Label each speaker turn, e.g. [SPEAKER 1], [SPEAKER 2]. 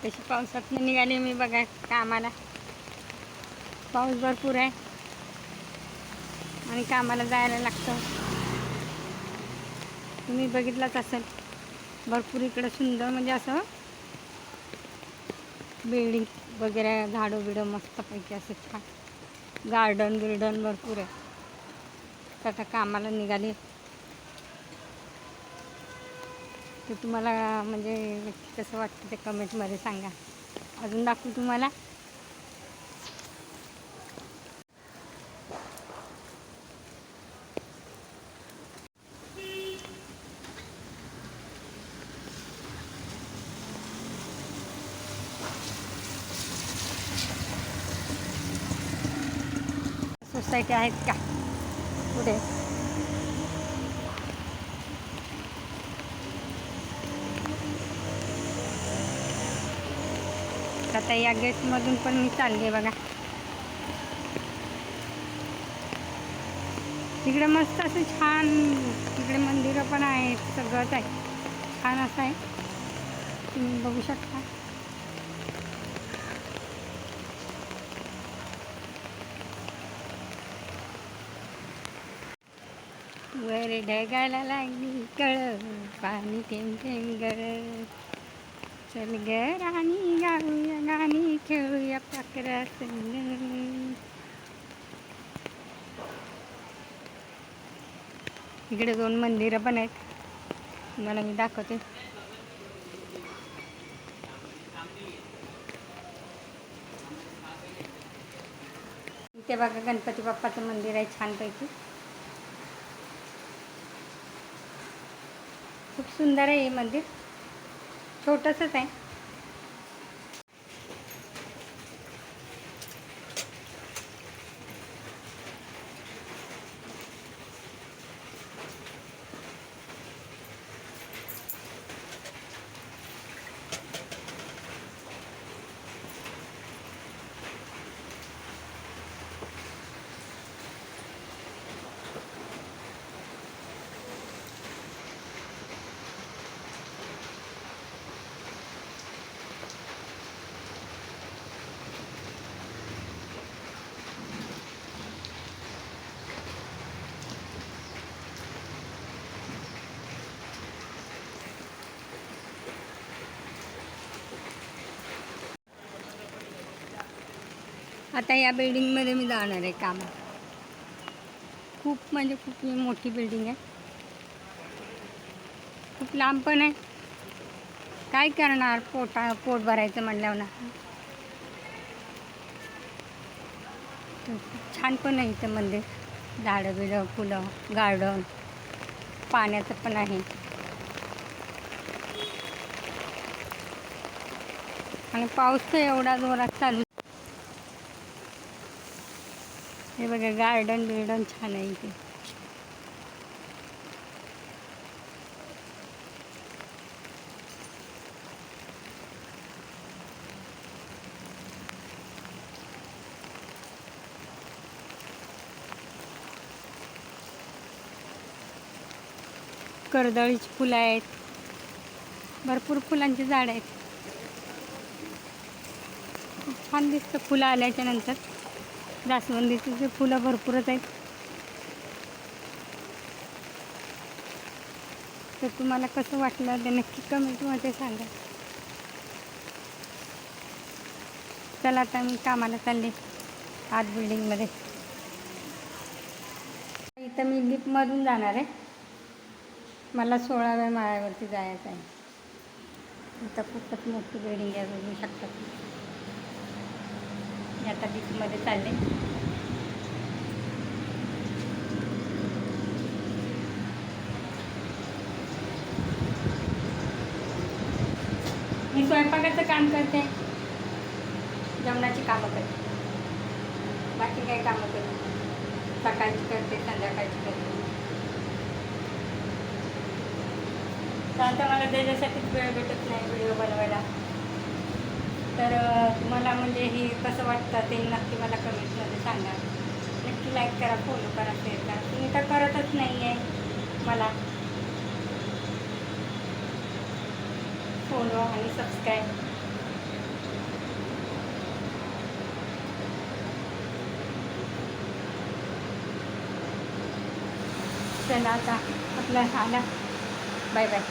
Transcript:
[SPEAKER 1] तशी पावसातनं निघाली मी बघा कामाला. पाऊस भरपूर आहे आणि कामाला जायला लागतं. तुम्ही बघितलंच असेल, भरपूर इकडं सुंदर म्हणजे असं बिल्डिंग वगैरे, झाडं बिडं मस्तपैकी असं छान गार्डन बिर्डन भरपूर आहे. तर आता कामाला निघाली. ते तुम्हाला म्हणजे कसं वाटतं ते कमेंटमध्ये सांगा. अजून दाखवू तुम्हाला. सोसायटी आहेत का पुढे? आता या गेटमधून पण मी चालले बघा. तिकडे मस्त असं छान, तिकडे मंदिरं पण आहेत, सगळंच आहे, छान असं आहे, तुम्ही बघू शकता. वर ढगाला लागली कळ, पाणी थेंब थेंब गळ. चल ग राणी गाऊया गाणी, खेळूया पाखरा संग. इकडे 2 मंदिरं पण आहेत, तुम्हाला मी दाखवते. इथे बघा गणपती बाप्पाचं मंदिर आहे छानपैकी, खूप सुंदर आहे हे मंदिर. छोटंसंच आहे. आता या बिल्डिंगमध्ये मी जाणार आहे कामात. खूप म्हणजे खूप मोठी बिल्डिंग आहे, खूप लांब पण आहे. काय करणार, पोट भरायचं म्हणल्यावर ना. छान पण आहे इथं मंदिर, झाडं बिडं, फुलं, गार्डन, पाण्याचं पण आहे. आणि पाऊस तर एवढा जोरात चालू. हे बघा गार्डन बिर्डन छान आहे इथे. कर्दळीची फुलं आहेत, भरपूर फुलांची झाडं आहेत. खूप छान दिसतं फुलं आल्याच्या नंतर. जास्वंदीची फुलं भरपूरच आहेत. तर तुम्हाला कसं वाटलं ते नक्की कमेंटमध्ये सांगा. चला आता मी कामाला चालले आत बिल्डिंगमध्ये. इथं मी लिफ्टमधून जाणार आहे, मला 16व्या माळ्यावरती जायचं आहे. इथं खूपच मोठी बिल्डिंग आहे, बघू शकता. मी आता लिफ्टमध्ये चालले. मी स्वयंपाकाचं काम करते, जेवणाची कामं करते, बाकी काही कामं करते. सकाळची करते, संध्याकाळची करते. तर आता मला त्याच्यासाठीच वेळ भेटत नाही व्हिडिओ बनवायला. तर तुम्हाला म्हणजे हे कसं वाटतं ते नक्की मला कमेंटमध्ये सांगा. नक्की लाईक करा, फॉलो करा, शेअर करा. तुम्ही तर करतच नाही आहे मला फॉलो आणि सबस्क्राईब. चला आता आपला आला. Bye bye.